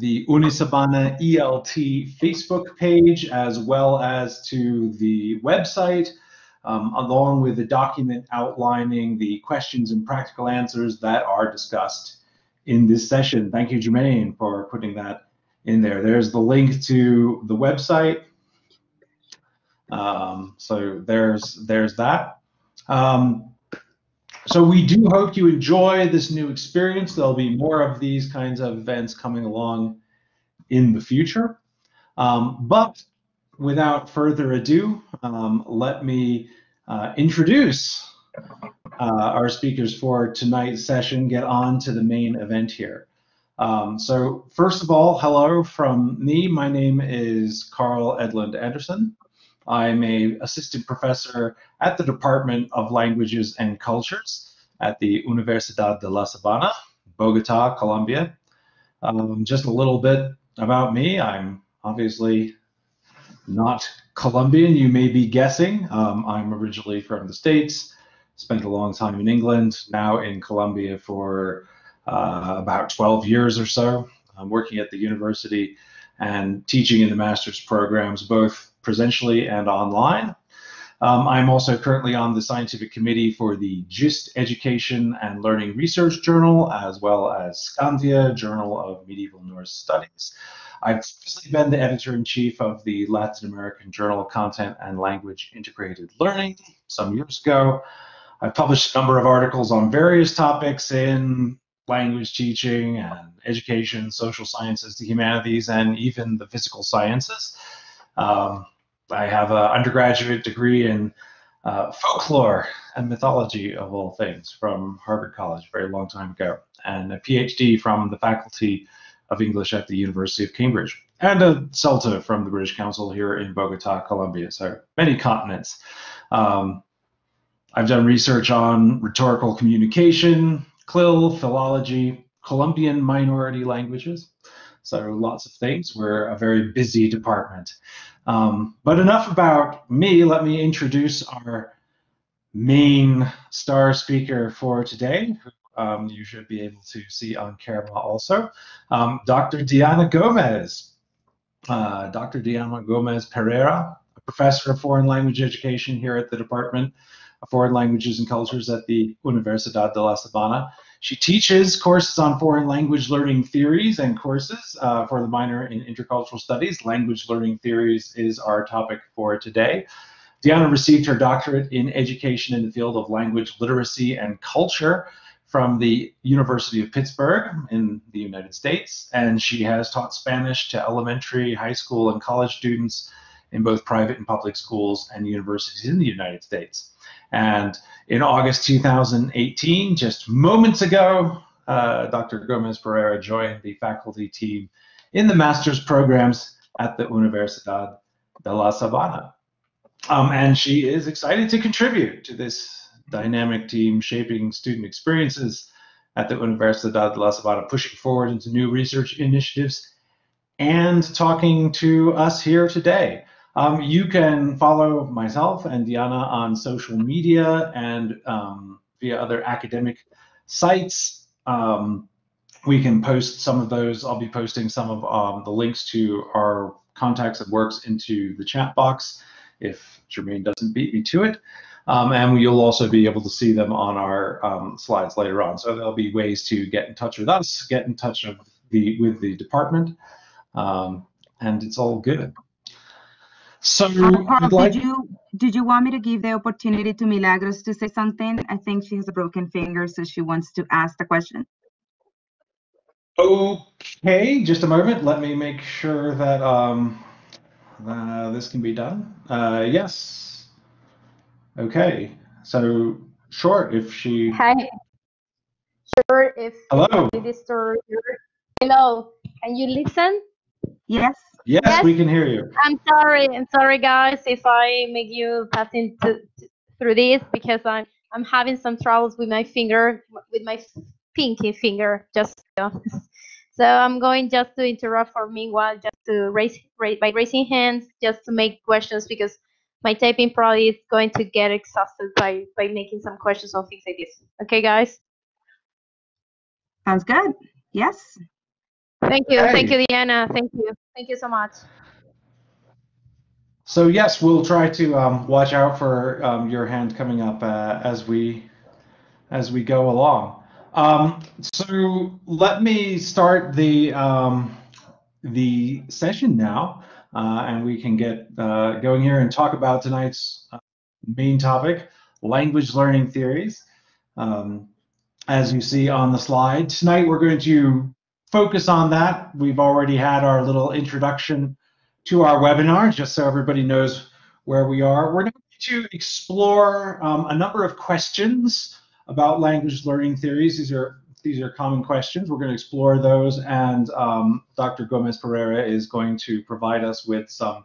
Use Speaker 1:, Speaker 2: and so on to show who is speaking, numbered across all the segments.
Speaker 1: the Unisabana ELT Facebook page, as well as to the website, along with a document outlining the questions and practical answers that are discussed in this session. Thank you, Jermaine, for putting that in there. There's the link to the website. So there's that. So we do hope you enjoy this new experience. There'll be more of these kinds of events coming along in the future. But without further ado, let me introduce our speakers for tonight's session, get on to the main event here. So first of all, hello from me. My name is Carl Edlund Anderson. I'm an assistant professor at the Department of Languages and Cultures at the Universidad de La Sabana, Bogota, Colombia. Just a little bit about me. I'm obviously not Colombian, you may be guessing. I'm originally from the States, spent a long time in England, now in Colombia for about 12 years or so. I'm working at the university and teaching in the master's programs, both presentially and online. I'm also currently on the scientific committee for the GIST Education and Learning Research Journal, as well as Scandia, Journal of Medieval Norse Studies. I've previously been the editor-in-chief of the Latin American Journal Content and Language Integrated Learning some years ago. I've published a number of articles on various topics in language teaching and education, social sciences, the humanities, and even the physical sciences. I have an undergraduate degree in folklore and mythology, of all things, from Harvard College a very long time ago, and a PhD from the Faculty of English at the University of Cambridge, and a CELTA from the British Council here in Bogota, Colombia, so many continents. I've done research on rhetorical communication, CLIL, philology, Colombian minority languages, so lots of things. We're a very busy department. But enough about me. Let me introduce our main star speaker for today, who you should be able to see on camera also, Dr. Diana Gómez. Dr. Diana Gómez Pereira, a professor of foreign language education here at the Department of Foreign Languages and Cultures at the Universidad de La Sabana. She teaches courses on foreign language learning theories and courses for the minor in intercultural studies. Language learning theories is our topic for today. Diana received her doctorate in education in the field of language literacy and culture from the University of Pittsburgh in the United States, and she has taught Spanish to elementary, high school, and college students in both private and public schools and universities in the United States. And in August 2018, just moments ago, Dr. Gómez Pereira joined the faculty team in the master's programs at the Universidad de La Sabana. And she is excited to contribute to this dynamic team shaping student experiences at the Universidad de La Sabana, pushing forward into new research initiatives and talking to us here today. You can follow myself and Diana on social media and via other academic sites. We can post some of those. I'll be posting some of the links to our contacts and works into the chat box if Jermaine doesn't beat me to it. And you'll also be able to see them on our slides later on. So there'll be ways to get in touch with us, get in touch with the department, and it's all good. So
Speaker 2: did you want me to give the opportunity to Milagros to say something? I think she has a broken finger, so she wants to ask the question.
Speaker 1: Okay, just a moment. Let me make sure that this can be done. Yes. Okay. So sure, if she.
Speaker 3: Hi. Sure, if
Speaker 1: hello.
Speaker 3: It is hello. Can you listen?
Speaker 2: Yes.
Speaker 1: Yes, we can hear you.
Speaker 3: I'm sorry, guys, if I make you passing through this, because I'm having some troubles with my finger, with my pinky finger, just to be honest. So I'm going just to interrupt for me while just to raise by raising hands, just to make questions, because my typing probably is going to get exhausted by making some questions on things like this. Okay, guys?
Speaker 2: Sounds good. Yes.
Speaker 3: Thank you. Thank
Speaker 1: Okay.
Speaker 3: you, Diana. Thank you. Thank you so much.
Speaker 1: So yes, we'll try to watch out for your hand coming up as we go along. So let me start the session now, and we can get going here and talk about tonight's main topic, language learning theories. As you see on the slide, tonight we're going to focus on that. We've already had our little introduction to our webinar, just so everybody knows where we are. We're going to explore a number of questions about language learning theories. These are common questions. We're going to explore those, and Dr. Gómez Pereira is going to provide us with some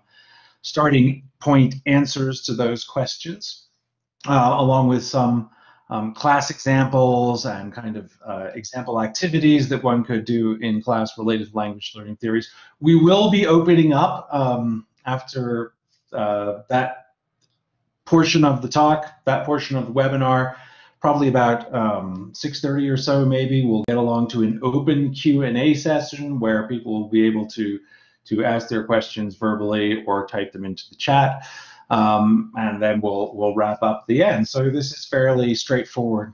Speaker 1: starting point answers to those questions, along with some class examples and kind of example activities that one could do in class related to language learning theories. We will be opening up after that portion of the talk, that portion of the webinar, probably about 6:30 or so maybe. We'll get along to an open Q&A session where people will be able to ask their questions verbally or type them into the chat. And then we'll wrap up the end. So this is fairly straightforward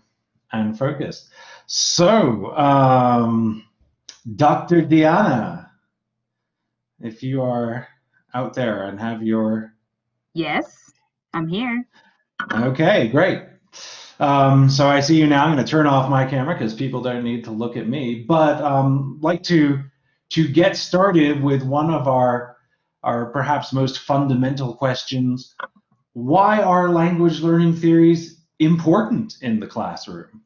Speaker 1: and focused. So, Dr. Diana, if you are out there and have your...
Speaker 2: Yes, I'm here.
Speaker 1: Okay, great. So I see you now. I'm going to turn off my camera because people don't need to look at me. But like to get started with one of our perhaps most fundamental questions. Why are language learning theories important in the classroom?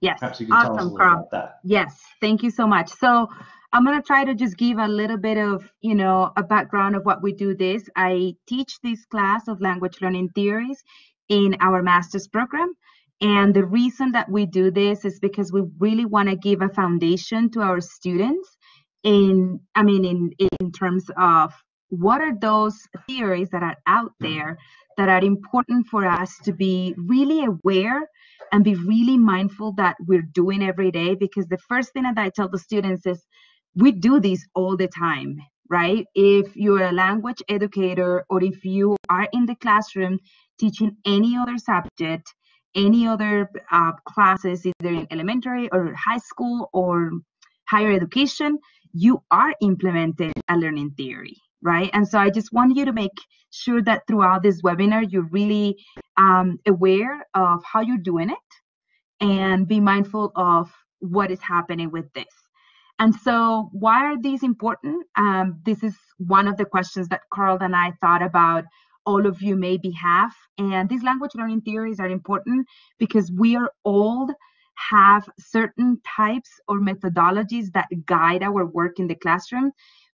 Speaker 2: Yes,
Speaker 1: Perhaps you can tell us a
Speaker 2: awesome,
Speaker 1: little
Speaker 2: Carl.
Speaker 1: about that.
Speaker 2: Yes, thank you so much. So I'm going to try to just give a little bit of, a background of what we do this. I teach this class of language learning theories in our master's program. And the reason that we do this is because we really want to give a foundation to our students in terms of what are those theories that are out there that are important for us to be really aware and be really mindful that we're doing every day. Because the first thing that I tell the students is we do this all the time, right? If you're a language educator or if you are in the classroom teaching any other subject, any other classes, either in elementary or high school or higher education, you are implementing a learning theory, right? And so I just want you to make sure that throughout this webinar, you're really aware of how you're doing it and be mindful of what is happening with this. And so why are these important? This is one of the questions that Carl and I thought about all of you maybe have. And these language learning theories are important because we are all have certain types or methodologies that guide our work in the classroom.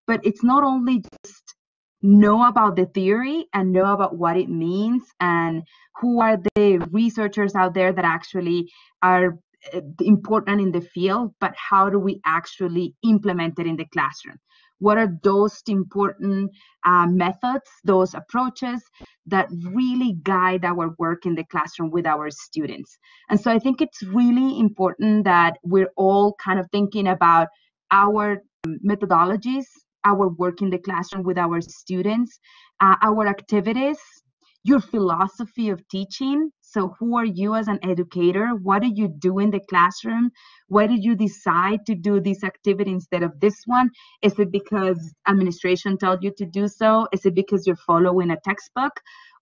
Speaker 2: But it's not only just know about the theory and know about what it means and who are the researchers out there that actually are important in the field, but how do we actually implement it in the classroom? What are those important methods, those approaches that really guide our work in the classroom with our students? And so I think it's really important that we're all kind of thinking about our methodologies, our work in the classroom with our students, our activities, your philosophy of teaching. So who are you as an educator? What do you do in the classroom? Why did you decide to do this activity instead of this one? Is it because administration told you to do so? Is it because you're following a textbook?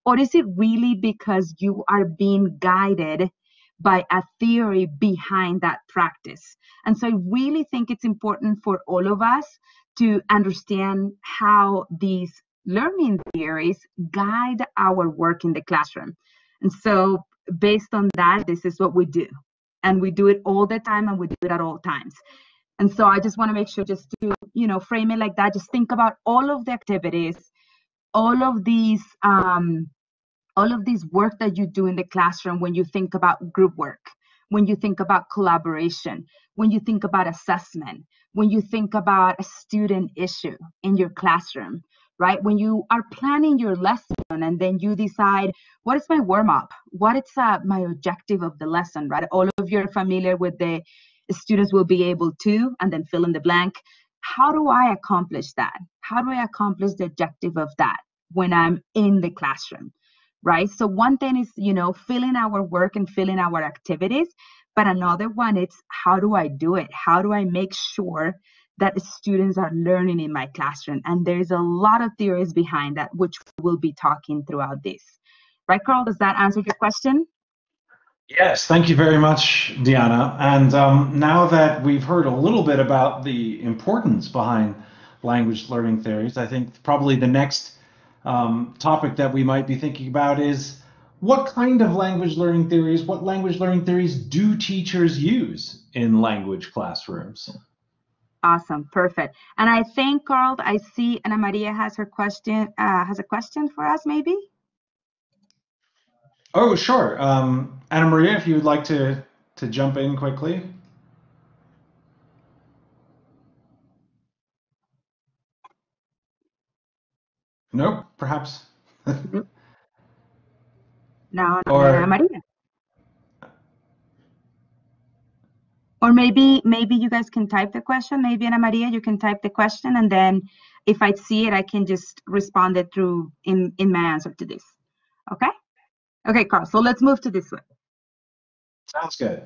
Speaker 2: Or is it really because you are being guided by a theory behind that practice? And so I really think it's important for all of us to understand how these learning theories guide our work in the classroom. And so based on that, this is what we do. And we do it all the time and we do it at all times. And so I just want to make sure just to, frame it like that. Just think about all of the activities, all of these work that you do in the classroom when you think about group work, when you think about collaboration, when you think about assessment, when you think about a student issue in your classroom, right? When you are planning your lesson and then you decide, what is my warm-up? What is my objective of the lesson, right? All of you are familiar with the students will be able to, and then fill in the blank. how do I accomplish that? How do I accomplish the objective of that when I'm in the classroom, right? So one thing is, filling our work and filling our activities, but another one is, how do I do it? How do I make sure that students are learning in my classroom? And there's a lot of theories behind that, which we'll be talking throughout this. Right, Carl? Does that answer your question?
Speaker 1: Yes, thank you very much, Diana. And now that we've heard a little bit about the importance behind language learning theories, I think probably the next topic that we might be thinking about is what kind of language learning theories, what language learning theories do teachers use in language classrooms?
Speaker 2: Awesome, perfect. And I think, Carl, I see Ana Maria has a question for us, maybe?
Speaker 1: Oh, sure. Anna Maria, if you would like to jump in quickly. Nope, perhaps.
Speaker 2: No,
Speaker 1: Or
Speaker 2: Ana Maria. Or maybe you guys can type the question. Maybe Ana Maria, you can type the question, and then if I see it, I can just respond it through in my answer to this. Okay? Okay, Carl. So let's move to this one.
Speaker 1: sounds good.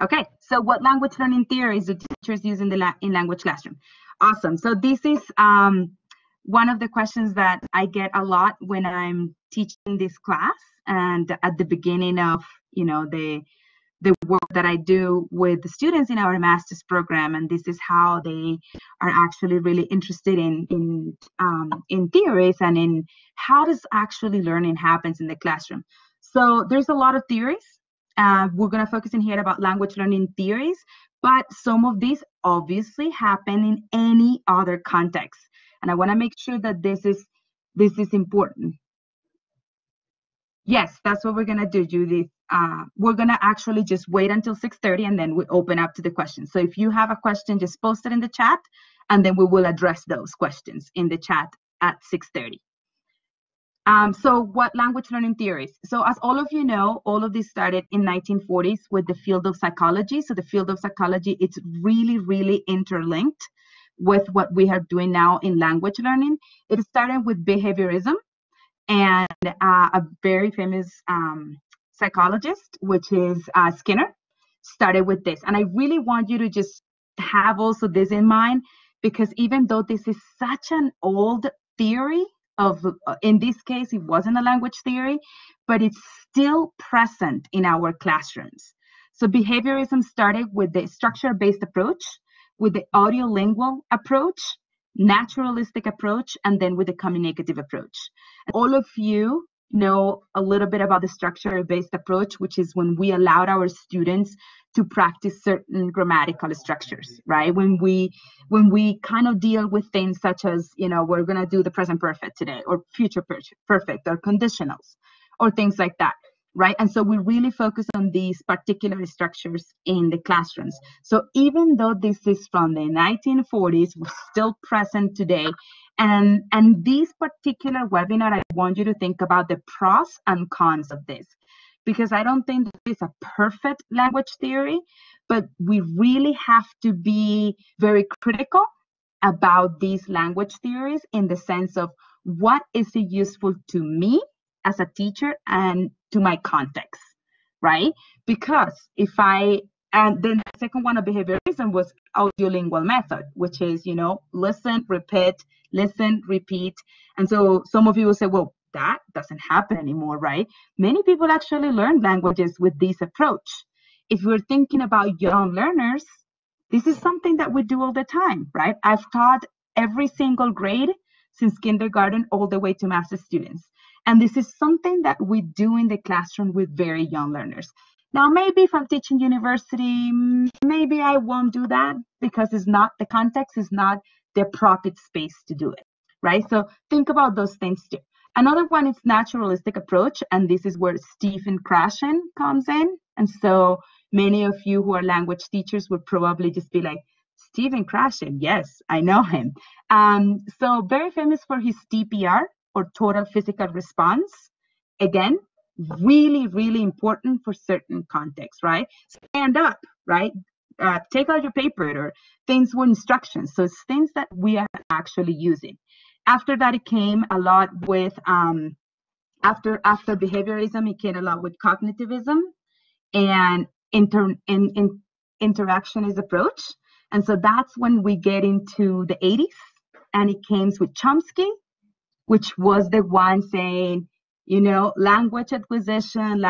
Speaker 2: Okay. So what language learning theories do teachers use in language classroom? Awesome. So this is one of the questions that I get a lot when I'm teaching this class, and at the beginning of the work that I do with the students in our master's program, and this is how they are actually really interested in theories and in how does actually learning happens in the classroom. So there's a lot of theories. We're going to focus in here about language learning theories, but some of these obviously happen in any other context, and I want to make sure that this is important. Yes, that's what we're going to do, Judith. We're going to actually just wait until 6:30 and then we open up to the questions. So if you have a question, just post it in the chat and then we will address those questions in the chat at 6:30. So what language learning theories? So as all of you know, all of this started in 1940s with the field of psychology. So the field of psychology, it's really, really interlinked with what we are doing now in language learning. It started with behaviorism, and a very famous psychologist, which is Skinner, started with this. And I really want you to just have also this in mind, because even though this is such an old theory of, in this case, it wasn't a language theory, but it's still present in our classrooms. So behaviorism started with the structure-based approach, with the audiolingual approach, naturalistic approach, and then with the communicative approach. All of you know a little bit about the structure-based approach, which is when we allowed our students to practice certain grammatical structures, right? When we kind of deal with things such as, we're going to do the present perfect today, or future perfect, or conditionals, or things like that, right? And so we really focus on these particular structures in the classrooms. So even though this is from the 1940s, we're still present today. And this particular webinar, I want you to think about the pros and cons of this, because I don't think it's a perfect language theory, but we really have to be very critical about these language theories in the sense of what is it useful to me as a teacher and to my context, right? Because and then the second one of behaviorism was audiolingual method, which is, listen, repeat. And so some of you will say, well, that doesn't happen anymore, right? Many people actually learn languages with this approach. If we're thinking about young learners, this is something that we do all the time, right? I've taught every single grade since kindergarten all the way to master's students. And this is something that we do in the classroom with very young learners. Now, maybe if I'm teaching university, maybe I won't do that because the context is not the appropriate space to do it, right? So think about those things too. Another one is naturalistic approach, and this is where Stephen Krashen comes in. And so many of you who are language teachers would probably just be like, Stephen Krashen, yes, I know him. So very famous for his TPR, or total physical response. Again, really, really important for certain contexts, right? Stand up, right? take out your paper, or things with instructions. So it's things that we are actually using. After that, it came a lot with, after behaviorism, it came a lot with cognitivism and interactionist approach. And so that's when we get into the 80s, and it came with Chomsky, which was the one saying, you know, language acquisition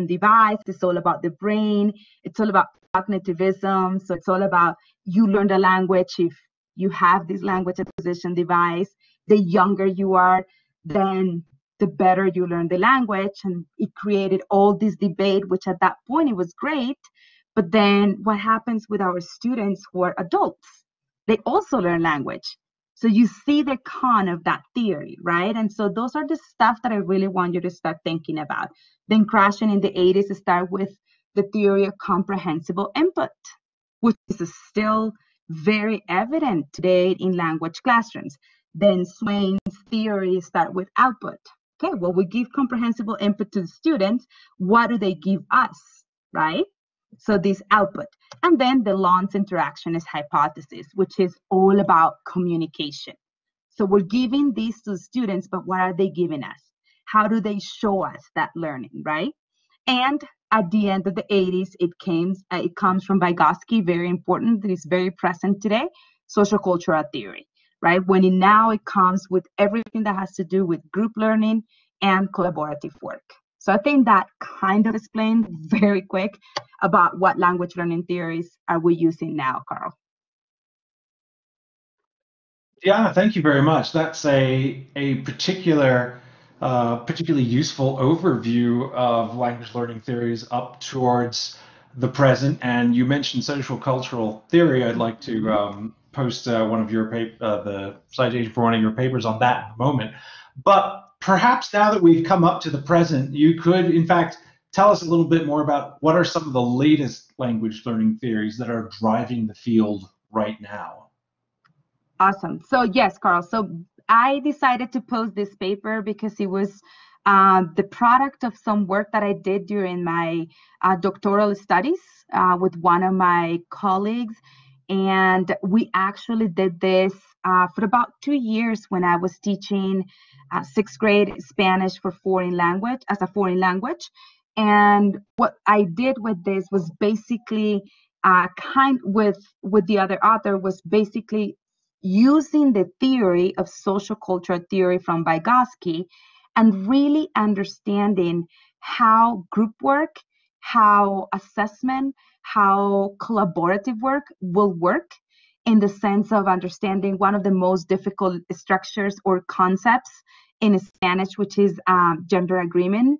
Speaker 2: device. It's all about the brain. It's all about cognitivism. So it's all about, you learn the language if you have this language acquisition device. The younger you are, then the better you learn the language. And it created all this debate, which at that point it was great. But then what happens with our students who are adults? They also learn language. So you see the con of that theory, right? And so those are the stuff that I really want you to start thinking about. Then crashing in the 80s, start with the theory of comprehensible input, which is still very evident today in language classrooms. Then Swain's theory start with output. Okay, well, we give comprehensible input to the students. What do they give us, right? So this output. And then the Lons interactionist hypothesis, which is all about communication. So we're giving these to students, but what are they giving us? How do they show us that learning, right? And at the end of the 80s, it comes from Vygotsky, very important, that is very present today, social cultural theory, right? When it comes with everything that has to do with group learning and collaborative work. So I think that kind of explained very quick about what language learning theories are we using now, Carl.
Speaker 1: Yeah, thank you very much. That's a particularly useful overview of language learning theories up towards the present. And you mentioned social cultural theory. I'd like to post one of your the citation for one of your papers on that in a moment. But perhaps now that we've come up to the present, you could, in fact, tell us a little bit more about what are some of the latest language learning theories that are driving the field right now.
Speaker 2: Awesome. So yes, Carl. So I decided to post this paper because it was the product of some work that I did during my doctoral studies with one of my colleagues. And we actually did this for about 2 years when I was teaching 6th grade Spanish for foreign language, as a foreign language. And what I did with this was basically with the other author was basically using the theory of social cultural theory from Vygotsky and really understanding how group work, how assessment, how collaborative work will work, in the sense of understanding one of the most difficult structures or concepts in Spanish, which is gender agreement.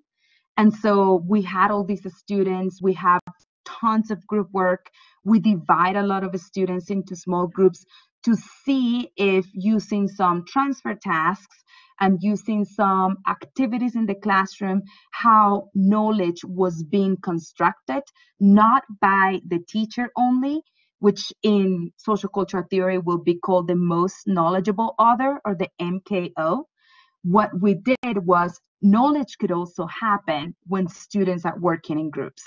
Speaker 2: And so we had all these students, we have tons of group work. We divide a lot of students into small groups to see if using some transfer tasks and using some activities in the classroom, how knowledge was being constructed, not by the teacher only, which in social cultural theory will be called the most knowledgeable other, or the MKO. What we did was knowledge could also happen when students are working in groups,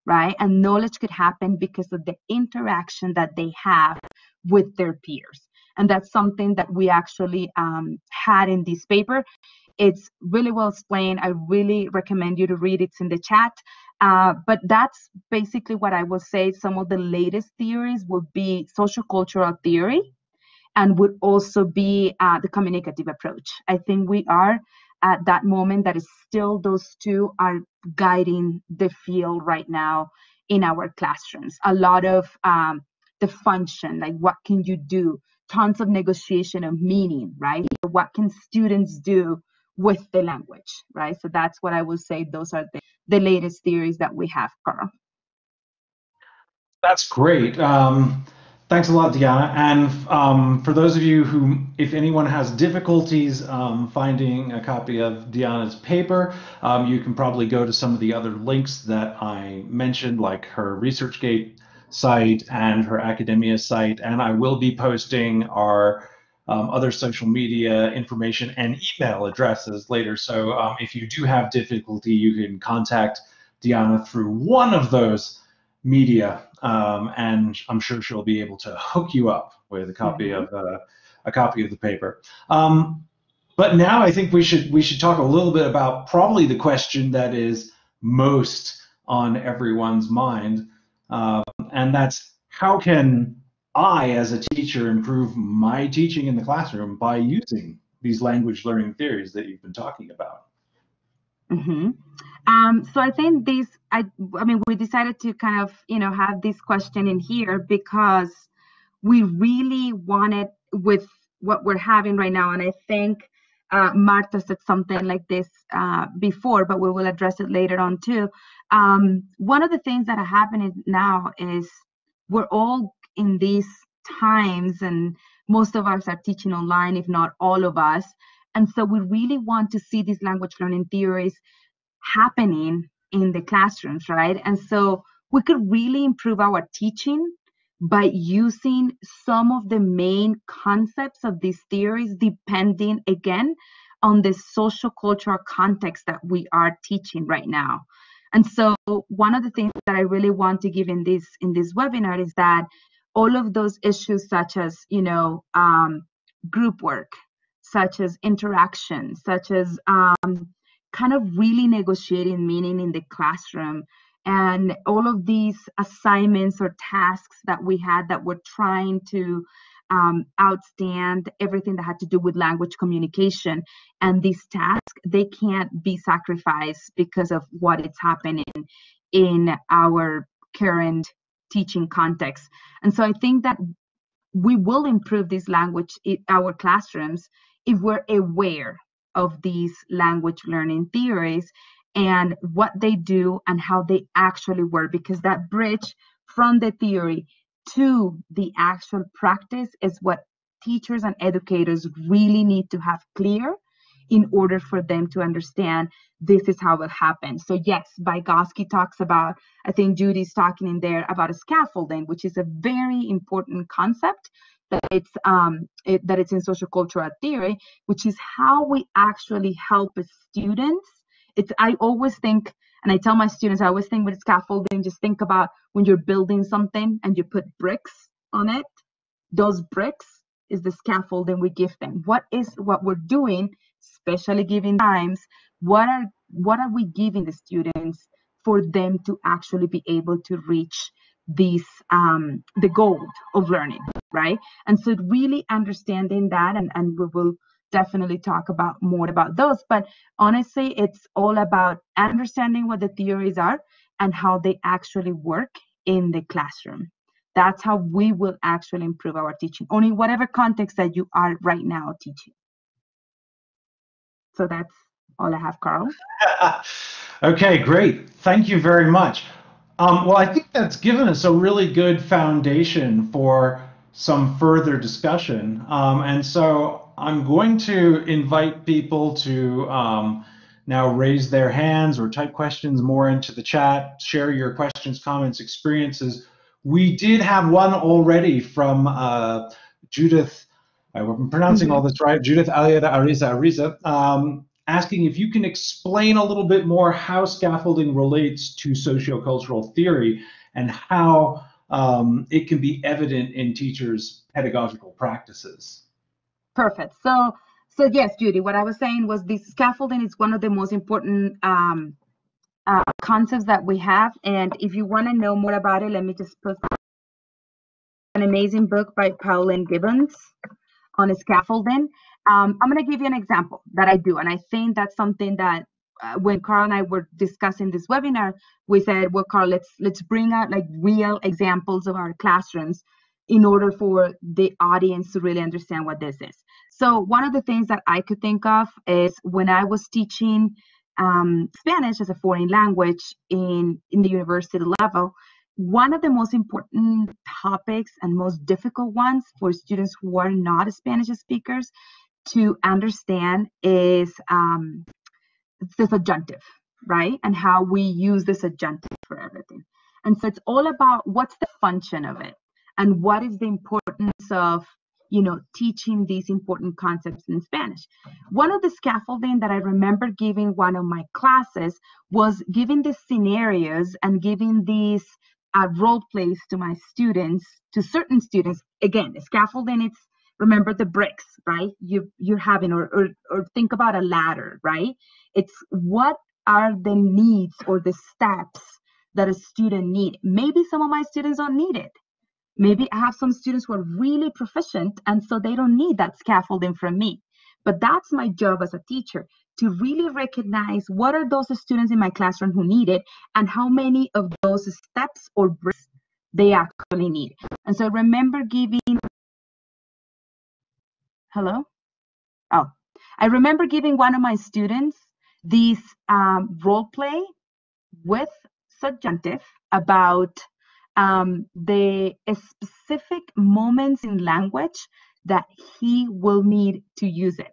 Speaker 2: right? And knowledge could happen because of the interaction that they have with their peers. And that's something that we actually had in this paper. It's really well explained. I really recommend you to read it. It's in the chat. But that's basically what I will say. Some of the latest theories would be social cultural theory, and would also be the communicative approach. I think we are at that moment that is still those two are guiding the field right now in our classrooms. A lot of the function, like what can you do? Tons of negotiation of meaning, right? What can students do with the language, right? So that's what I will say. Those are the latest theories that we have, Carl.
Speaker 1: That's great. Thanks a lot, Diana. And for those of you who, if anyone has difficulties finding a copy of Diana's paper, you can probably go to some of the other links that I mentioned, like her ResearchGate site and her academia site. And I will be posting our other social media information and email addresses later. So if you do have difficulty, you can contact Diana through one of those media, and I'm sure she'll be able to hook you up with a copy of the paper. But now I think we should talk a little bit about probably the question that is most on everyone's mind, and that's how can I, as a teacher, improve my teaching in the classroom by using these language learning theories that you've been talking about?
Speaker 2: So I think I mean, we decided to kind of, have this question in here because we really wanted, with what we're having right now, and I think Marta said something like this before, but we will address it later on too. One of the things that are happening now is we're all in these times, and most of us are teaching online, if not all of us. And so we really want to see these language learning theories happening in the classrooms, right? And so we could really improve our teaching by using some of the main concepts of these theories, depending again on the social cultural context that we are teaching right now. And so one of the things that I really want to give in this webinar is that all of those issues, such as group work, such as interaction, such as kind of really negotiating meaning in the classroom, and all of these assignments or tasks that we had that were trying to outstand everything that had to do with language communication. And these tasks, they can't be sacrificed because of what is happening in our current teaching context. And so I think that we will improve this language in our classrooms if we're aware of these language learning theories and what they do and how they actually work, because that bridge from the theory to the actual practice is what teachers and educators really need to have clear in order for them to understand this is how it happens. So yes, Vygotsky talks about, I think Judy's talking in there about a scaffolding, which is a very important concept that it's in social cultural theory, which is how we actually help students. I always think, and I tell my students, I always think with scaffolding, just think about when you're building something and you put bricks on it. Those bricks is the scaffolding we give them. What we're doing, especially given times, what are we giving the students for them to actually be able to reach these the goal of learning, right? And so really understanding that, and we will definitely talk about more about those, but honestly, it's all about understanding what the theories are and how they actually work in the classroom. That's how we will actually improve our teaching, or in whatever context that you are right now teaching. So that's all I have, Carl.
Speaker 1: Okay, great. Thank you very much. Well, I think that's given us a really good foundation for some further discussion. And so I'm going to invite people to now raise their hands or type questions more into the chat, share your questions, comments, experiences. We did have one already from Judith, I'm pronouncing all this right, Judith Aliada Ariza, asking if you can explain a little bit more how scaffolding relates to sociocultural theory and how it can be evident in teachers' pedagogical practices.
Speaker 2: Perfect. So yes, Judy, what I was saying was this scaffolding is one of the most important concepts that we have. And if you want to know more about it, let me just post an amazing book by Pauline Gibbons on scaffolding. I'm going to give you an example that I do, and I think that's something that when Carl and I were discussing this webinar, we said, well, Carl, let's bring out like real examples of our classrooms in order for the audience to really understand what this is. So one of the things that I could think of is when I was teaching Spanish as a foreign language in the university level, one of the most important topics and most difficult ones for students who are not Spanish speakers to understand is the subjunctive, right? And how we use the subjunctive for everything. And so it's all about what's the function of it and what is the importance of, teaching these important concepts in Spanish. One of the scaffolding that I remember giving one of my classes was giving the scenarios and giving these role plays to my students, to certain students. Again, scaffolding, it's, remember the bricks, right? You're having, or think about a ladder, right? It's what are the needs or the steps that a student need. Maybe some of my students don't need it. Maybe I have some students who are really proficient, and so they don't need that scaffolding from me. But that's my job as a teacher, to really recognize what are those students in my classroom who need it, and how many of those steps or bricks they actually need. And so remember giving, hello? Oh, I remember giving one of my students this role play with subjunctive about the specific moments in language that he will need to use it.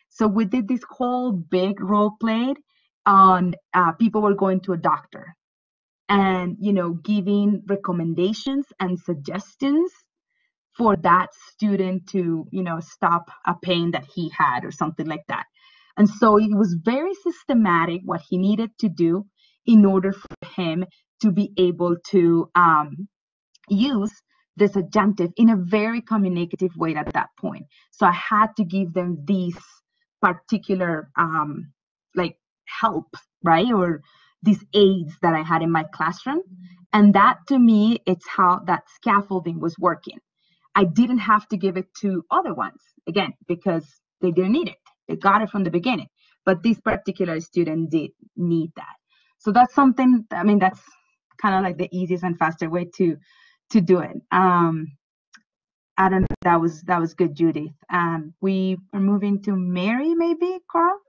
Speaker 2: So we did this whole big role play on people were going to a doctor and, you know, giving recommendations and suggestions for that student to, you know, stop a pain that he had or something like that. And so it was very systematic what he needed to do in order for him to be able to use this adjunctive in a very communicative way at that point. So I had to give them these particular like help, right? Or these aids that I had in my classroom. And that, to me, it's how that scaffolding was working. I didn't have to give it to other ones, again, because they didn't need it. They got it from the beginning. But this particular student did need that. So that's something, I mean, that's kind of like the easiest and faster way to do it. I don't know, that was good, Judith. We are moving to Mary, maybe, Carl?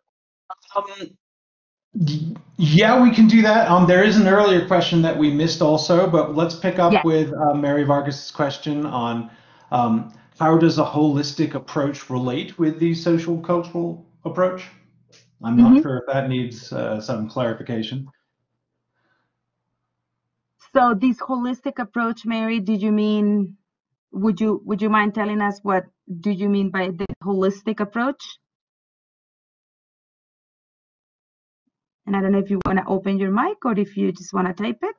Speaker 1: Yeah, we can do that. There is an earlier question that we missed also, but let's pick up with Mary Vargas's question on how does a holistic approach relate with the social cultural approach? I'm not sure if that needs some clarification.
Speaker 2: So this holistic approach, Mary, did you mean, would you mind telling us what do you mean by the holistic approach? And I don't know if you want to open your mic or if you just want to type it.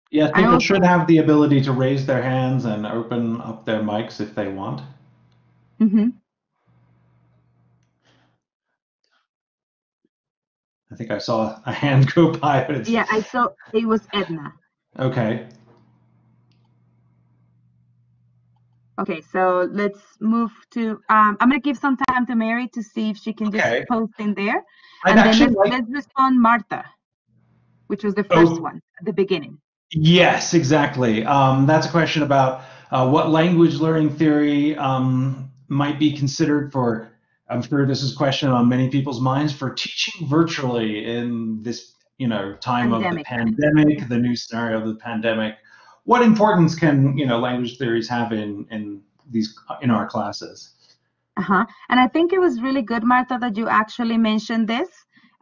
Speaker 1: Yes, people should have the ability to raise their hands and open up their mics if they want. I think I saw a hand go by. But it's...
Speaker 2: Yeah, I saw it was Edna.
Speaker 1: Okay.
Speaker 2: Okay, so let's move to, I'm going to give some time to Mary to see if she can just post in there. And then let's respond Martha, which was the first one at the beginning.
Speaker 1: Yes, exactly. That's a question about what language learning theory might be considered for, I'm sure this is a question on many people's minds, for teaching virtually in this, you know, time of the pandemic, the new scenario of the pandemic. What importance can, you know, language theories have in our classes?
Speaker 2: And I think it was really good, Martha, that you actually mentioned this.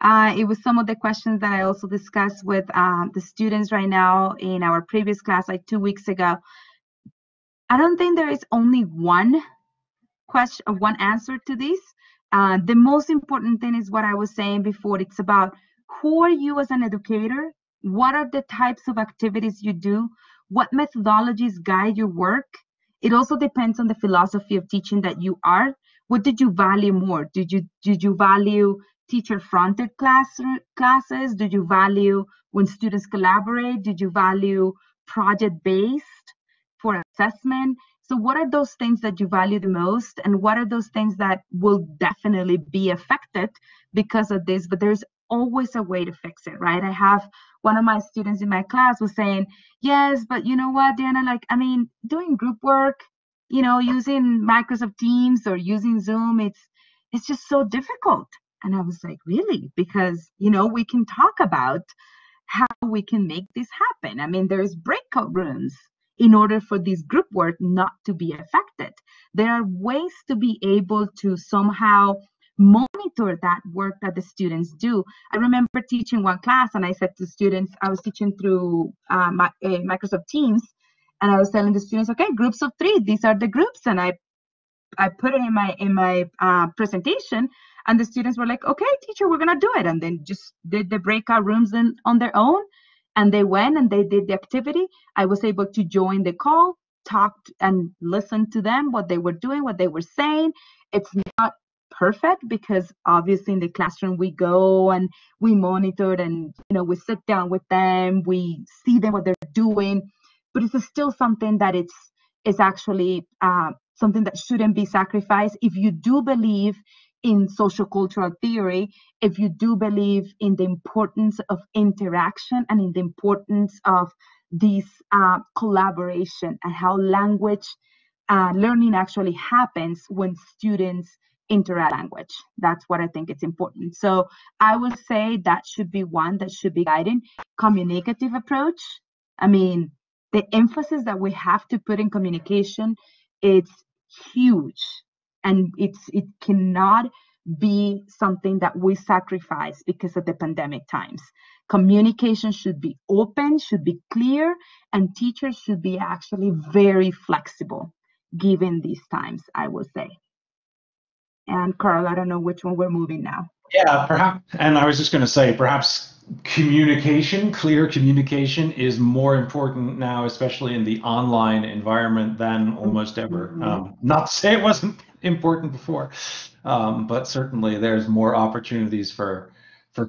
Speaker 2: It was some of the questions that I also discussed with the students right now in our previous class, like 2 weeks ago. I don't think there is only one question, one answer to this. The most important thing is what I was saying before. It's about who are you as an educator? What are the types of activities you do? What methodologies guide your work? It also depends on the philosophy of teaching that you are. What did you value more? Did you value teacher-fronted classes? Did you value when students collaborate? Did you value project-based for assessment? So what are those things that you value the most? And what are those things that will definitely be affected because of this? But there's always a way to fix it, right? I have one of my students in my class was saying, yes, but you know what, Diana, like, I mean, doing group work, you know, using Microsoft Teams or using Zoom, it's just so difficult. And I was like, really? Because, you know, we can talk about how we can make this happen. I mean, there's breakout rooms in order for this group work not to be affected. There are ways to be able to somehow monitor that work that the students do. I remember teaching one class and I said to students, I was teaching through Microsoft Teams, and I was telling the students, okay, groups of 3, these are the groups. And I put it in my presentation, and the students were like, okay, teacher, we're gonna do it. And then just did the breakout rooms on their own. and they went and they did the activity. I was able to join the call, talked and listened to them, what they were doing, what they were saying. It's not perfect because obviously in the classroom we go and we monitor and we sit down with them, we see them what they're doing, but it's still something that it's actually something that shouldn't be sacrificed if you do believe in social cultural theory, if you do believe in the importance of interaction and in the importance of this collaboration and how language learning actually happens when students interact language. That's what I think it's important. So I would say that should be one that should be guiding. Communicative approach. I mean, the emphasis that we have to put in communication, it's huge, and it cannot be something that we sacrifice because of the pandemic times. Communication should be open, should be clear, and teachers should be actually very flexible given these times, I would say. And Carl, I don't know which one we're moving now.
Speaker 1: Yeah, perhaps. And I was just going to say, perhaps communication, clear communication, is more important now, especially in the online environment, than almost ever. Not to say it wasn't important before, but certainly there's more opportunities for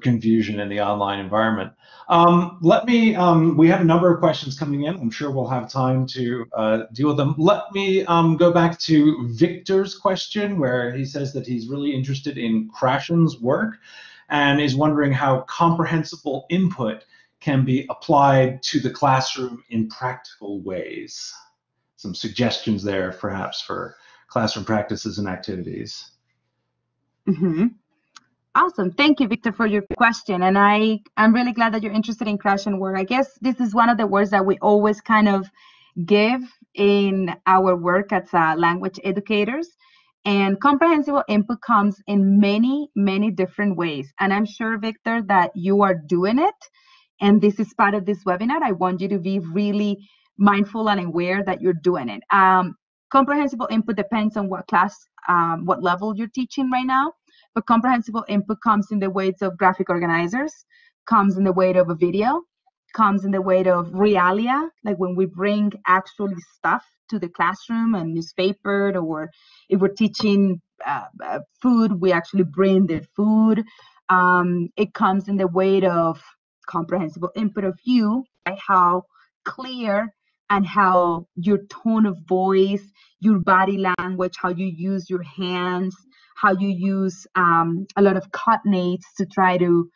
Speaker 1: confusion in the online environment. We have a number of questions coming in. I'm sure we'll have time to deal with them. Let me go back to Victor's question, where he says that he's really interested in Krashen's work and is wondering how comprehensible input can be applied to the classroom in practical ways. Some suggestions there, perhaps, for classroom practices and activities.
Speaker 2: Awesome. Thank you, Victor, for your question. And I'm really glad that you're interested in Krashen work. I guess this is one of the words that we always kind of give in our work as language educators. And comprehensible input comes in many, many different ways. And I'm sure, Victor, that you are doing it. And this is part of this webinar. I want you to be really mindful and aware that you're doing it. Comprehensible input depends on what class, what level you're teaching right now. But comprehensible input comes in the weight of graphic organizers, comes in the weight of a video, comes in the weight of realia, like when we bring actually stuff to the classroom and newspaper, or if we're teaching food, we actually bring the food. It comes in the weight of comprehensible input of you, right? How clear and how your tone of voice, your body language, how you use your hands, how you use a lot of cognates to try to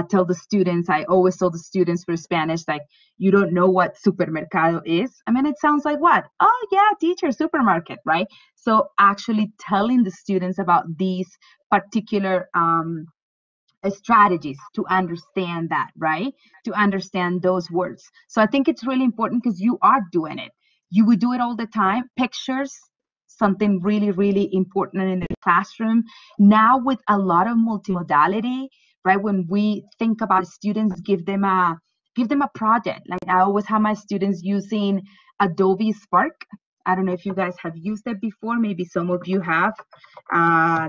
Speaker 2: tell the students. I always tell the students for Spanish, like, you don't know what supermercado is. I mean, it sounds like what? Oh yeah, teacher, supermarket, right? So actually telling the students about these particular strategies to understand that, right? To understand those words. So I think it's really important because you are doing it. You would do it all the time. Pictures, something really, really important in the classroom. Now with a lot of multimodality, right? When we think about students, give them a project. Like I always have my students using Adobe Spark. I don't know if you guys have used it before. Maybe some of you have.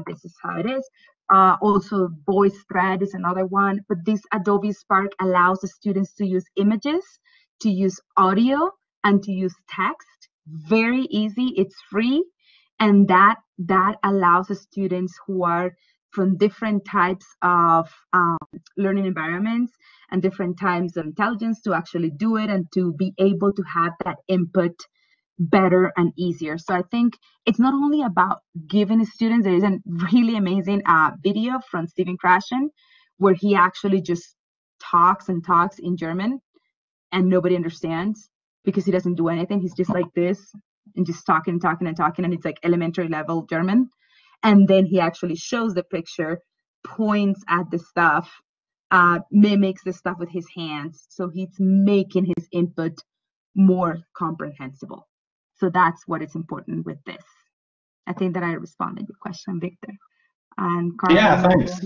Speaker 2: This is how it is. Also, VoiceThread is another one. But this Adobe Spark allows the students to use images, to use audio, and to use text. Very easy. It's free. And that allows the students who are from different types of learning environments and different types of intelligence to actually do it and to be able to have that input better and easier. So I think it's not only about giving students. There is a really amazing video from Stephen Krashen where he actually just talks and talks in German and nobody understands because he doesn't do anything. He's just like this and just talking and talking and talking, and it's like elementary level German. And then he actually shows the picture, points at the stuff, mimics the stuff with his hands. So he's making his input more comprehensible. So that's what is important with this. I think that I responded to your question, Victor. And Carl,
Speaker 1: yeah, thanks.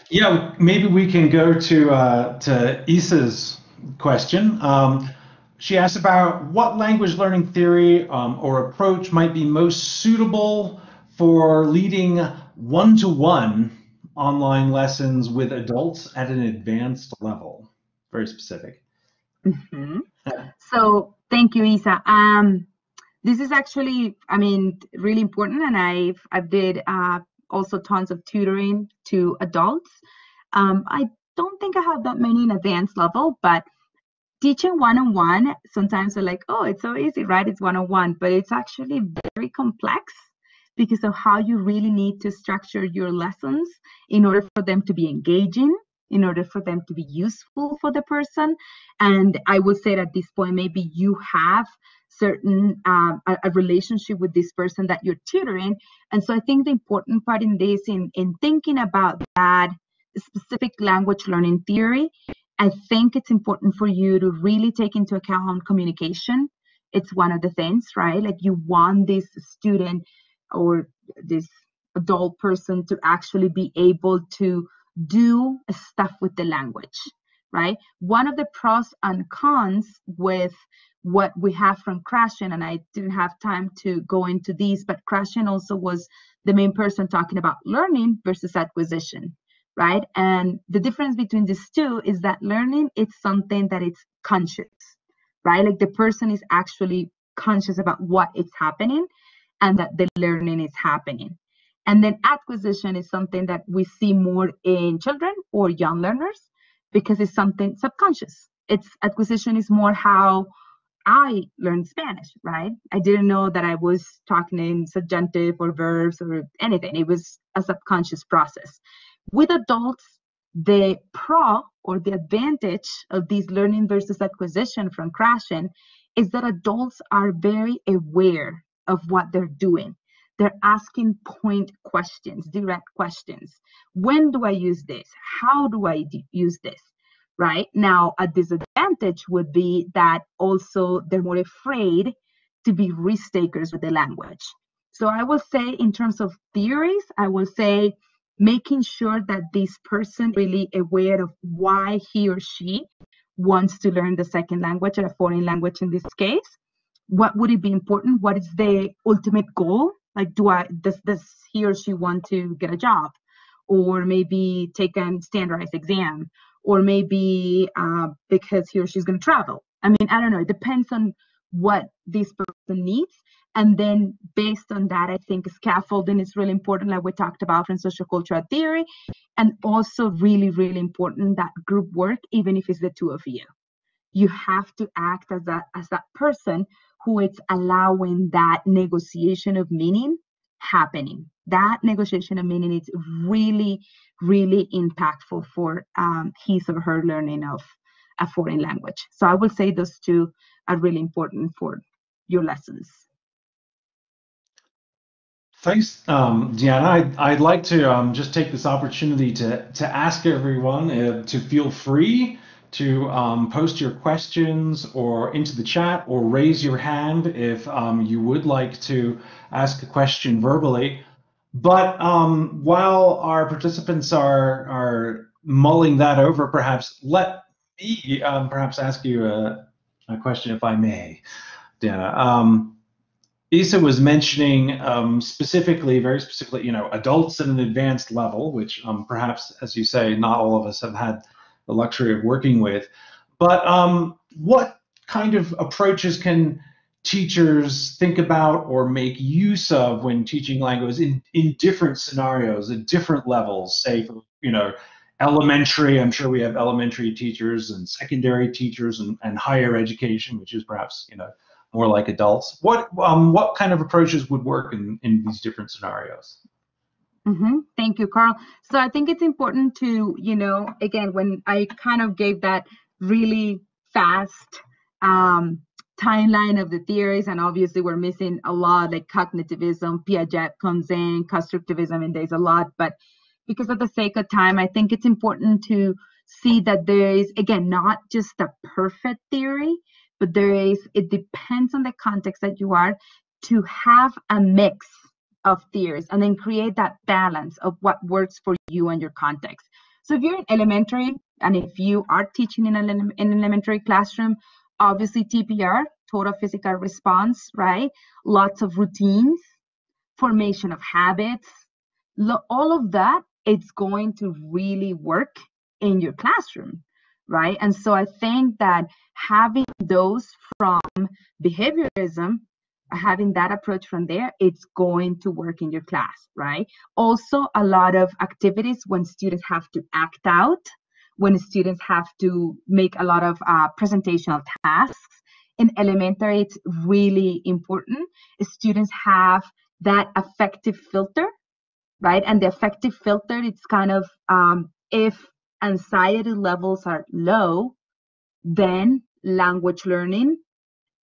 Speaker 1: Yeah, maybe we can go to Isa's question. She asked about what language learning theory or approach might be most suitable for leading one-to-one online lessons with adults at an advanced level. Very specific.
Speaker 2: Mhm. So thank you, Isa. This is actually, I mean, really important, and I've did also tons of tutoring to adults. I don't think I have that many in advanced level, but teaching one-on-one, sometimes they're like, oh, it's so easy, right? It's one-on-one, but it's actually very complex because of how you really need to structure your lessons in order for them to be engaging, in order for them to be useful for the person. And I would say at this point, maybe you have certain a relationship with this person that you're tutoring. And so I think the important part in this, in thinking about that specific language learning theory, I think it's important for you to really take into account communication. It's one of the things, right? Like you want this student or this adult person to actually be able to do stuff with the language, right? One of the pros and cons with what we have from Krashen, and I didn't have time to go into these, but Krashen also was the main person talking about learning versus acquisition, right? And the difference between these two is that learning is something that it's conscious, right? Like the person is actually conscious about what is happening and that the learning is happening. And then acquisition is something that we see more in children or young learners because it's something subconscious. It's acquisition is more how I learned Spanish, right? I didn't know that I was talking in subjunctive or verbs or anything. It was a subconscious process. With adults, the pro or the advantage of this learning versus acquisition from Krashen is that adults are very aware of what they're doing. They're asking point questions, direct questions. When do I use this? How do I use this? Right? Now, a disadvantage would be that also they're more afraid to be risk takers with the language. So I will say in terms of theories, I will say making sure that this person really aware of why he or she wants to learn the second language or a foreign language in this case. What would it be important? What is the ultimate goal? Like, does he or she want to get a job, or maybe take a standardized exam, or maybe because he or she's going to travel? I mean, I don't know. It depends on what this person needs. And then based on that, I think scaffolding is really important, like we talked about from social cultural theory, and also really, really important that group work, even if it's the two of you. You have to act as that person who is allowing that negotiation of meaning happening. That negotiation of meaning is really, really impactful for his or her learning of a foreign language. So I would say those two are really important for your lessons.
Speaker 1: Thanks, Deanna. I'd like to just take this opportunity to ask everyone to feel free to post your questions or into the chat or raise your hand if you would like to ask a question verbally. But while our participants are mulling that over, perhaps let me perhaps ask you a question, if I may, Deanna. Isa was mentioning specifically, very specifically, adults at an advanced level, which perhaps, as you say, not all of us have had the luxury of working with. But what kind of approaches can teachers think about or make use of when teaching language in different scenarios, at different levels, say for, elementary? I'm sure we have elementary teachers and secondary teachers and higher education, which is perhaps, more like adults. What kind of approaches would work in these different scenarios?
Speaker 2: Thank you, Carl. So I think it's important to, again, when I kind of gave that really fast timeline of the theories, and obviously we're missing a lot, like cognitivism, Piaget comes in, constructivism, and there's a lot, but because of the sake of time, I think it's important to see that there is, again, not just a perfect theory, but it depends on the context that you are, to have a mix of theories and then create that balance of what works for you and your context. So if you're in elementary, and if you are teaching in an elementary classroom, obviously TPR, total physical response, right? Lots of routines, formation of habits, all of that, it's going to really work in your classroom, right? And so I think that having those from behaviorism, having that approach from there, it's going to work in your class, right? Also, a lot of activities when students have to act out, when students have to make a lot of presentational tasks. In elementary, it's really important. Students have that affective filter, right? And the affective filter, it's kind of if anxiety levels are low, then language learning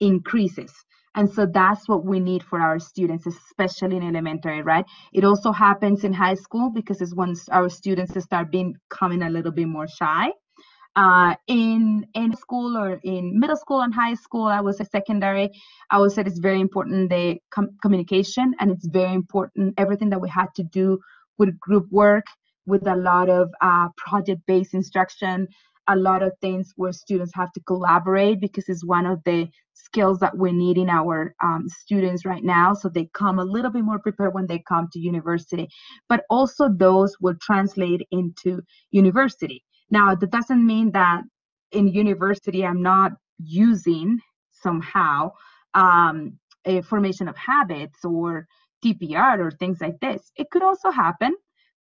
Speaker 2: increases. And so that's what we need for our students, especially in elementary, right? It also happens in high school because it's when our students start becoming a little bit more shy. In school or in middle school and high school, I would say secondary, I would say it's very important the communication, and it's very important everything that we had to do with group work, with a lot of project-based instruction, a lot of things where students have to collaborate, because it's one of the skills that we need in our students right now, so they come a little bit more prepared when they come to university. But also those will translate into university. Now, that doesn't mean that in university I'm not using somehow a formation of habits or TPR or things like this. It could also happen,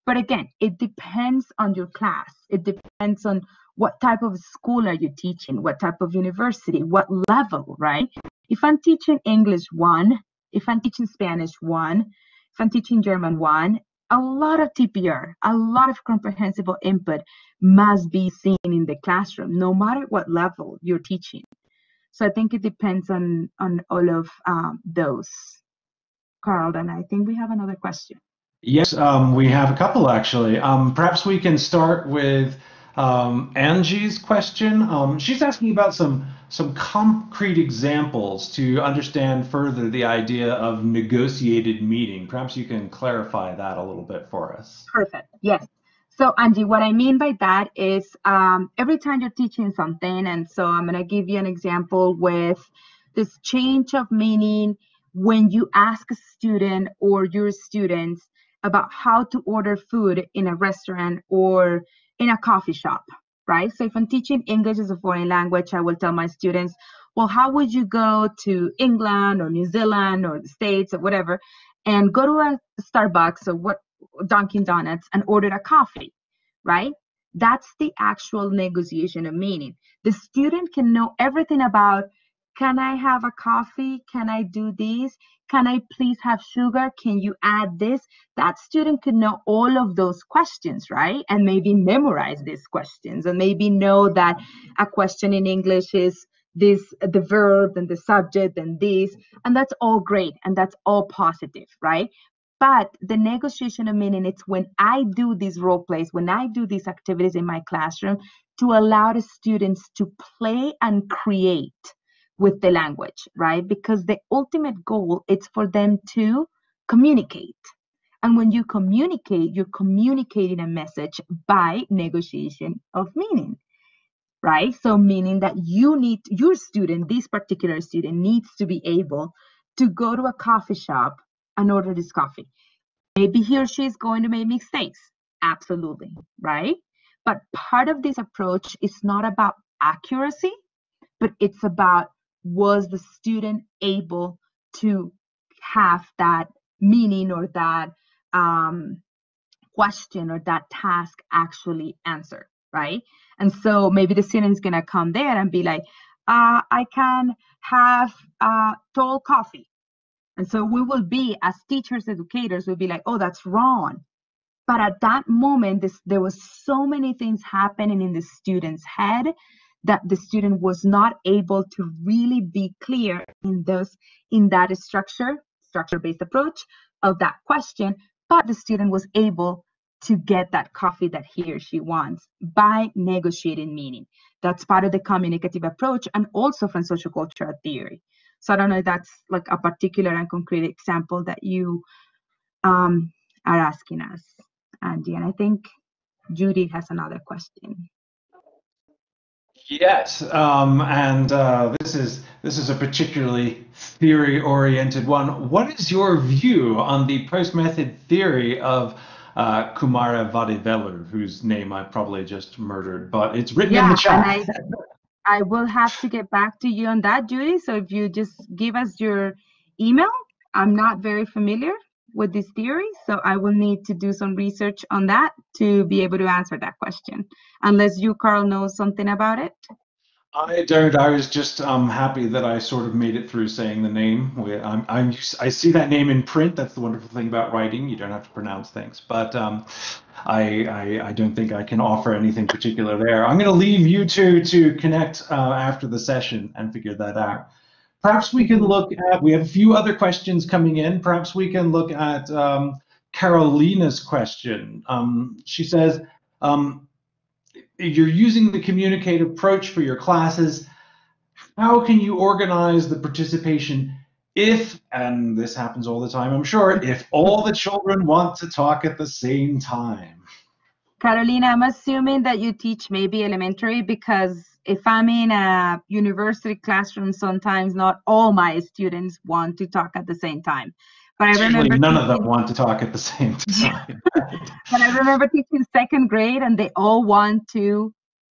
Speaker 2: but again, it depends on your class. It depends on what type of school are you teaching, what type of university, what level, right? If I'm teaching English 1, if I'm teaching Spanish 1, if I'm teaching German 1, a lot of TPR, a lot of comprehensible input must be seen in the classroom, no matter what level you're teaching. So I think it depends on all of those. Carl, and I think we have another question.
Speaker 1: Yes, we have a couple actually. Perhaps we can start with Angie's question. She's asking about some concrete examples to understand further the idea of negotiated meeting. Perhaps you can clarify that a little bit for us.
Speaker 2: Perfect. Yes. So Angie, what I mean by that is every time you're teaching something, and so I'm going to give you an example with this change of meaning when you ask a student or your students about how to order food in a restaurant or in a coffee shop, right? So if I'm teaching English as a foreign language, I will tell my students, well, how would you go to England or New Zealand or the States or whatever, and go to a Starbucks or Dunkin' Donuts and order a coffee, right? That's the actual negotiation of meaning. The student can know everything about, can I have a coffee? Can I do this? Can I please have sugar? Can you add this? That student could know all of those questions, right? And maybe memorize these questions, and maybe know that a question in English is this, the verb and the subject and this, and that's all great and that's all positive, right? But the negotiation of meaning, it's when I do these role plays, when I do these activities in my classroom, to allow the students to play and create with the language, right? Because the ultimate goal is for them to communicate. And when you communicate, you're communicating a message by negotiation of meaning, right? So meaning that your student, this particular student, needs to be able to go to a coffee shop and order this coffee. Maybe he or she is going to make mistakes. Absolutely, right? But part of this approach is not about accuracy, but it's about, was the student able to have that meaning or that question or that task actually answered, right? And so maybe the student is going to come there and be like, I can have tall coffee. And so we will be, as teachers, educators, we'll be like, oh, that's wrong. But at that moment, there was so many things happening in the student's head that the student was not able to really be clear in that structure-based approach of that question, but the student was able to get that coffee that he or she wants by negotiating meaning. That's part of the communicative approach, and also from social cultural theory. So I don't know if that's like a particular and concrete example that you are asking us, Andy. And I think Judy has another question.
Speaker 1: Yes, and this is a particularly theory-oriented one. What is your view on the post-method theory of Kumara Vadivelu, whose name I probably just murdered, but it's written in
Speaker 2: Yeah,
Speaker 1: the chat.
Speaker 2: and I will have to get back to you on that, Judy. So if you just give us your email, I'm not very familiar with this theory, so I will need to do some research on that to be able to answer that question. Unless you, Carl, know something about it.
Speaker 1: I don't. I was just happy that I sort of made it through saying the name. I see that name in print. That's the wonderful thing about writing. You don't have to pronounce things. But I don't think I can offer anything particular there. I'm going to leave you two to connect after the session and figure that out. Perhaps we can look at, we have a few other questions coming in. Perhaps we can look at Carolina's question. She says, you're using the communicative approach for your classes. How can you organize the participation if, and this happens all the time, I'm sure, if all the children want to talk at the same time?
Speaker 2: Carolina, I'm assuming that you teach maybe elementary, because if I'm in a university classroom, sometimes not all my students want to talk at the same time. But I remember
Speaker 1: none of them want to talk at the same time.
Speaker 2: But I remember teaching second grade, and they all want to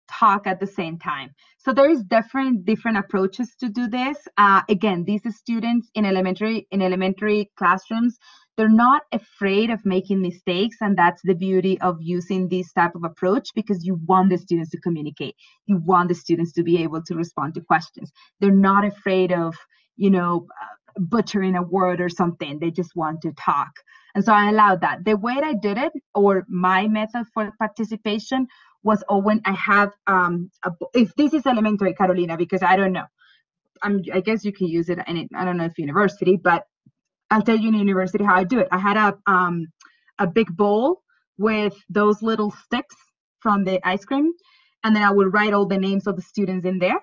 Speaker 2: talk at the same time. So there is different approaches to do this. Again, these students in elementary classrooms, they're not afraid of making mistakes, and that's the beauty of using this type of approach, because you want the students to communicate. You want the students to be able to respond to questions. They're not afraid of, butchering a word or something. They just want to talk. And so I allowed that. The way I did it, or my method for participation, was when I have, if this is elementary, Carolina, because I don't know. I guess you can use it in, I don't know if university, but I'll tell you in university how I do it. I had a big bowl with those little sticks from the ice cream, and then I would write all the names of the students in there.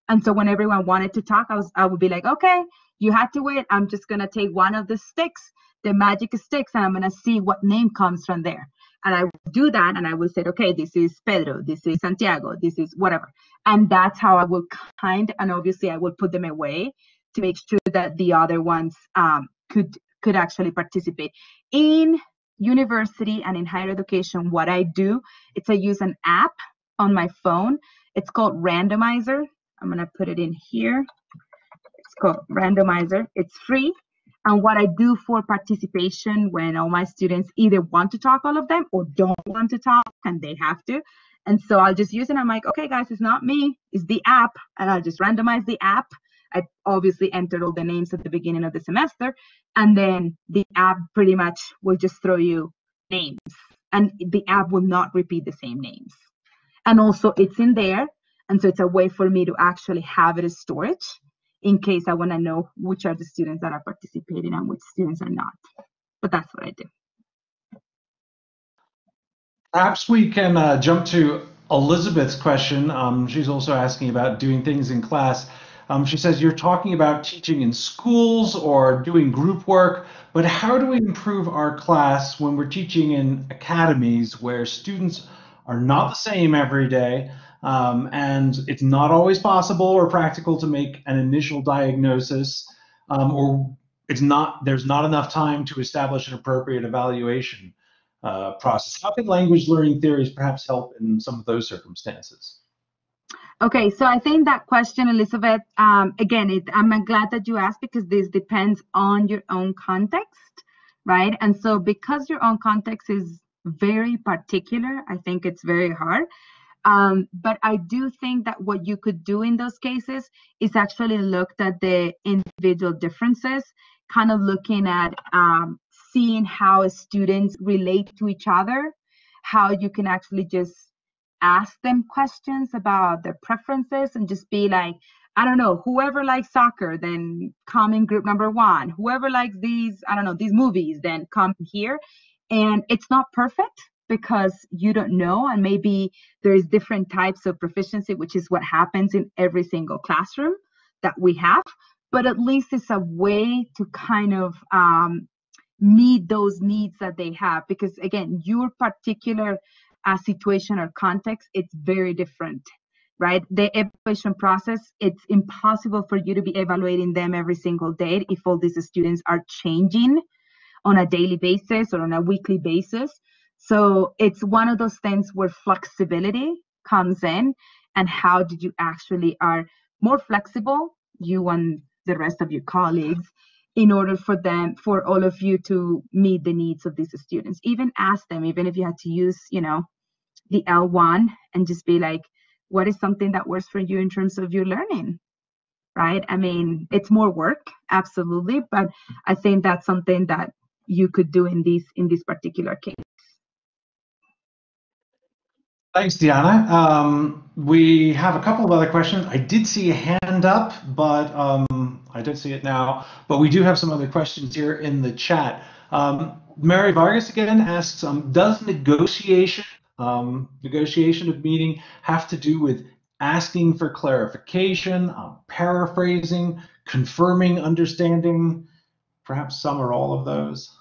Speaker 2: And so when everyone wanted to talk, I would be like, okay, you had to wait. I'm just gonna take one of the sticks, the magic sticks, and I'm gonna see what name comes from there. And I would do that, and I would say, okay, this is Pedro, this is Santiago, this is whatever. And that's how I would and obviously I would put them away to make sure that the other ones could actually participate. In university and in higher education, what I do is I use an app on my phone. It's called Randomizer. I'm gonna put it in here. It's called Randomizer. It's free. And what I do for participation, when all my students either want to talk, all of them, or don't want to talk and they have to. And so I'll just use it. I'm like, okay, guys, it's not me, it's the app. And I'll just randomize the app. I obviously entered all the names at the beginning of the semester. And then the app pretty much will just throw you names. And the app will not repeat the same names. And also it's in there. And so it's a way for me to actually have it as storage in case I want to know which are the students that are participating and which students are not. But that's what I do.
Speaker 1: Perhaps we can jump to Elizabeth's question. She's also asking about doing things in class. She says, you're talking about teaching in schools or doing group work, but how do we improve our class when we're teaching in academies where students are not the same every day? And it's not always possible or practical to make an initial diagnosis, or there's not enough time to establish an appropriate evaluation process. How can language learning theories perhaps help in some of those circumstances?
Speaker 2: Okay, so I think that question, Elizabeth, again, I'm glad that you asked, because this depends on your own context, right? And so because your own context is very particular, I think it's very hard. But I do think that what you could do in those cases is actually look at the individual differences, kind of looking at seeing how students relate to each other, how you can actually just ask them questions about their preferences and just be like, I don't know, whoever likes soccer, then come in group number 1. Whoever likes these, I don't know, these movies, then come here. And it's not perfect, because you don't know, and maybe there's different types of proficiency, which is what happens in every single classroom that we have, but at least it's a way to kind of meet those needs that they have, because again, your particular situation or context, it's very different, right? The evaluation process, it's impossible for you to be evaluating them every single day if all these students are changing on a daily basis or on a weekly basis. So it's one of those things where flexibility comes in, and how did you actually are more flexible, you and the rest of your colleagues, in order for all of you to meet the needs of these students. Even ask them, even if you had to use, the L1, and just be like, what is something that works for you in terms of your learning, right? I mean, it's more work, absolutely, but I think that's something that you could do in this particular case.
Speaker 1: Thanks, Diana. We have a couple of other questions. I did see a hand up, but I don't see it now. But we do have some other questions here in the chat. Mary Vargas again asks, does negotiation of meaning have to do with asking for clarification, paraphrasing, confirming understanding, perhaps some or all of those?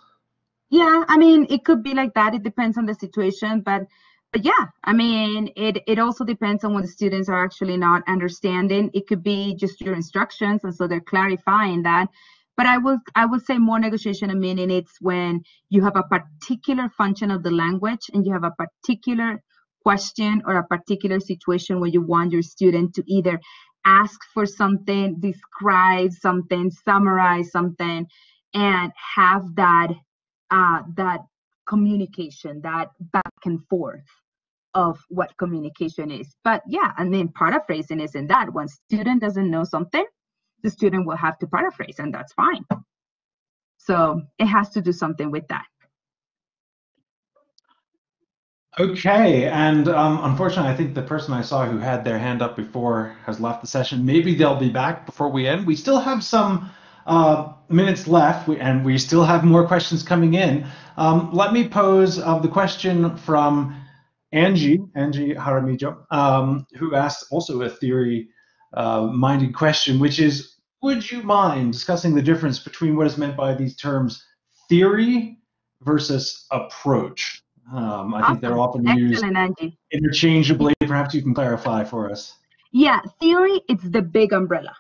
Speaker 2: Yeah, I mean, it could be like that. It depends on the situation, but yeah, I mean, it also depends on when the students are actually not understanding. It could be just your instructions, and so they're clarifying that. But I would say more negotiation of meaning, it's when you have a particular function of the language and you have a particular question or a particular situation where you want your student to either ask for something, describe something, summarize something, and have that communication, that back and forth of what communication is. But yeah, I mean, paraphrasing isn't that. When student doesn't know something, the student will have to paraphrase, and that's fine. So it has to do something with that.
Speaker 1: Okay, and unfortunately, I think the person I saw who had their hand up before has left the session. Maybe they'll be back before we end. We still have some minutes left, and we still have more questions coming in. Let me pose the question from Angie Jaramillo, who asked also a theory-minded question, which is, would you mind discussing the difference between what is meant by these terms theory versus approach? I think they're often used interchangeably. Perhaps you can clarify for us.
Speaker 2: Yeah, theory, it's the big umbrella.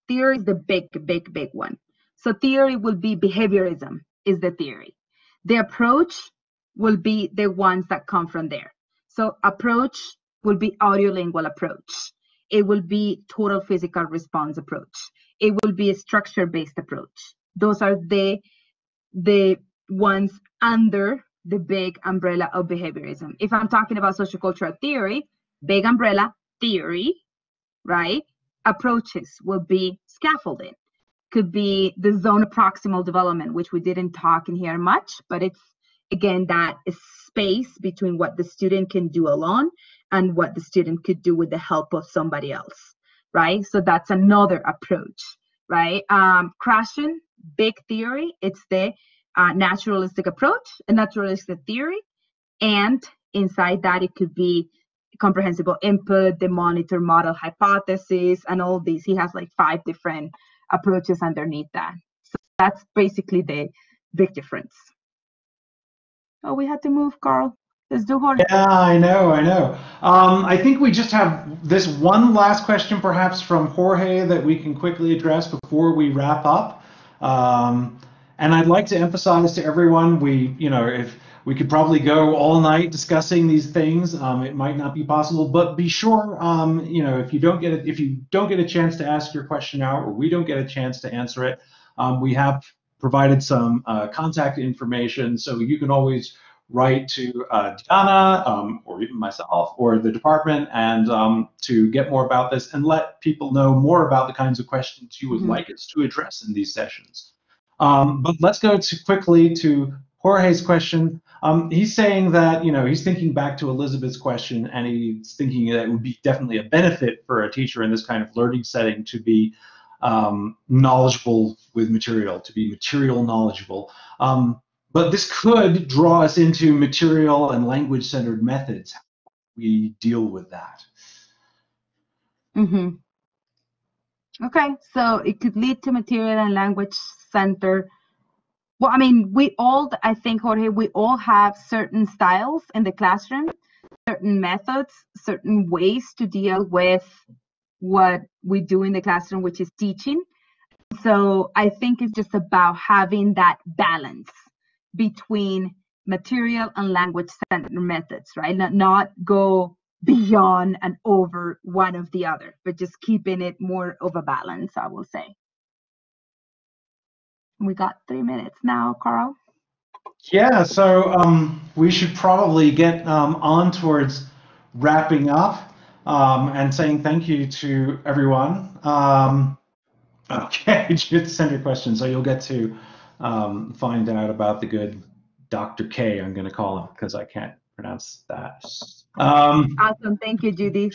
Speaker 2: Theory is the big one. So theory will be behaviorism is the theory. The approach will be the ones that come from there. So approach will be audiolingual approach. It will be total physical response approach. It will be a structure-based approach. Those are the ones under the big umbrella of behaviorism. If I'm talking about sociocultural theory, big umbrella theory, right? Approaches will be scaffolding. Could be the zone of proximal development, which we didn't talk in here much, but it's, again, that is space between what the student can do alone and what the student could do with the help of somebody else, right? So that's another approach, right? Krashen, big theory, it's the naturalistic approach, a naturalistic theory, and inside that it could be comprehensible input, the monitor model hypothesis, and all these. He has like 5 different approaches underneath that. So that's basically the big difference. Oh, we had to move, Carl. Let's do Jorge.
Speaker 1: Yeah, I know. I think we just have this one last question, perhaps from Jorge, that we can quickly address before we wrap up. And I'd like to emphasize to everyone, if we could probably go all night discussing these things. It might not be possible, but be sure, if you don't get a chance to ask your question out, or we don't get a chance to answer it, we have provided some contact information, so you can always write to Diana, or even myself, or the department, and to get more about this and let people know more about the kinds of questions you would like us to address in these sessions. But let's go quickly to Jorge's question. He's saying that, he's thinking back to Elizabeth's question, and he's thinking that it would be definitely a benefit for a teacher in this kind of learning setting to be knowledgeable with material, to be material knowledgeable. But this could draw us into material and language-centered methods. How do we deal with that?
Speaker 2: Okay, so it could lead to material and language-centered. Well, I mean, I think, Jorge, we all have certain styles in the classroom, certain methods, certain ways to deal with what we do in the classroom, which is teaching. So I think it's just about having that balance between material and language-centered methods, right? Not go beyond and over one of the other, but just keeping it more of a balance, I will say. We got 3 minutes now, Carl.
Speaker 1: Yeah, so we should probably get on towards wrapping up and saying thank you to everyone. Okay, just send your questions, so you'll get to find out about the good Dr. K, I'm going to call him, because I can't pronounce that.
Speaker 2: Awesome, thank you, Judy.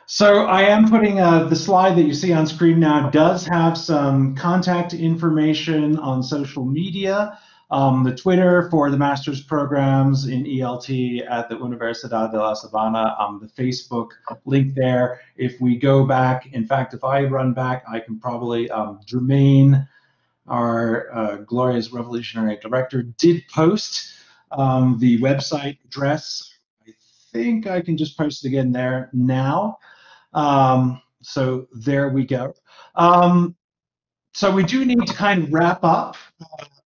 Speaker 1: So I am putting the slide that you see on screen now does have some contact information on social media. The Twitter for the master's programs in ELT at the Universidad de La Sabana, the Facebook link there. If we go back, in fact, if I run back, I can probably, Jermaine, our glorious revolutionary director, did post the website address. I think I can just post it again there now. So there we go. So we do need to kind of wrap up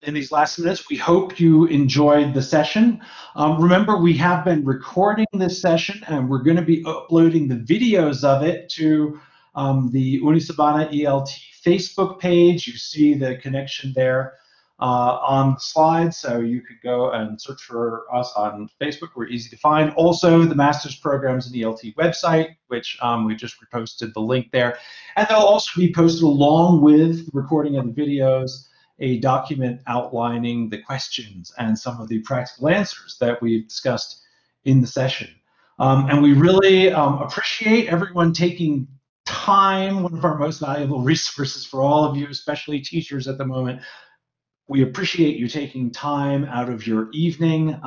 Speaker 1: in these last minutes. We hope you enjoyed the session. Remember, we have been recording this session, and we're going to be uploading the videos of it to the Unisabana ELT Facebook page. You see the connection there on the slide, so you could go and search for us on Facebook. We're easy to find. Also, the master's programs in ELT website, which we just reposted the link there. And they'll also be posted along with the recording of the videos, a document outlining the questions and some of the practical answers that we've discussed in the session. And we really appreciate everyone taking time, one of our most valuable resources for all of you, especially teachers at the moment. We appreciate you taking time out of your evening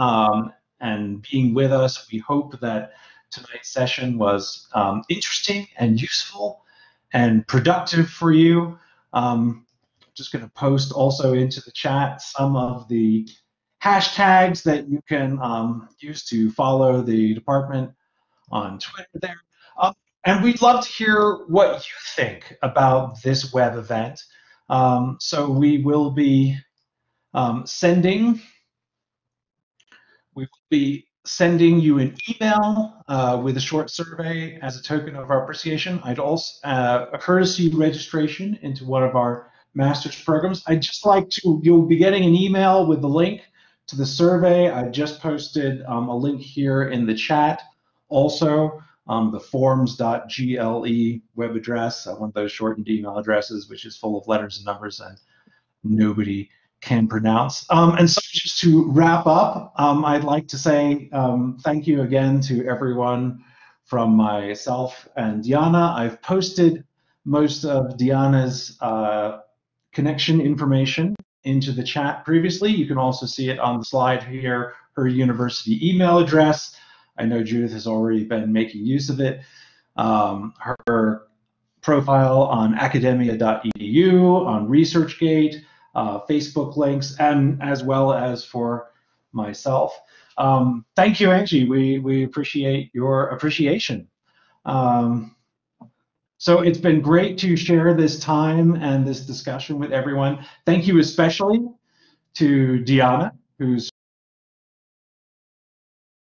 Speaker 1: and being with us. We hope that tonight's session was interesting and useful and productive for you. Just going to post also into the chat some of the hashtags that you can use to follow the department on Twitter there. And we'd love to hear what you think about this web event. So we will be sending you an email with a short survey as a token of our appreciation. I'd also a courtesy registration into one of our master's programs. I'd just like to, you'll be getting an email with the link to the survey. I just posted a link here in the chat. Also, the forms.gle web address, one of those shortened email addresses, which is full of letters and numbers and nobody can pronounce. And so just to wrap up, I'd like to say thank you again to everyone from myself and Diana. I've posted most of Diana's connection information into the chat previously. You can also see it on the slide here, her university email address. I know Judith has already been making use of it. Her profile on academia.edu, on ResearchGate, Facebook links, and as well as for myself. Thank you, Angie. We appreciate your appreciation. So it's been great to share this time and this discussion with everyone. Thank you especially to Diana, who's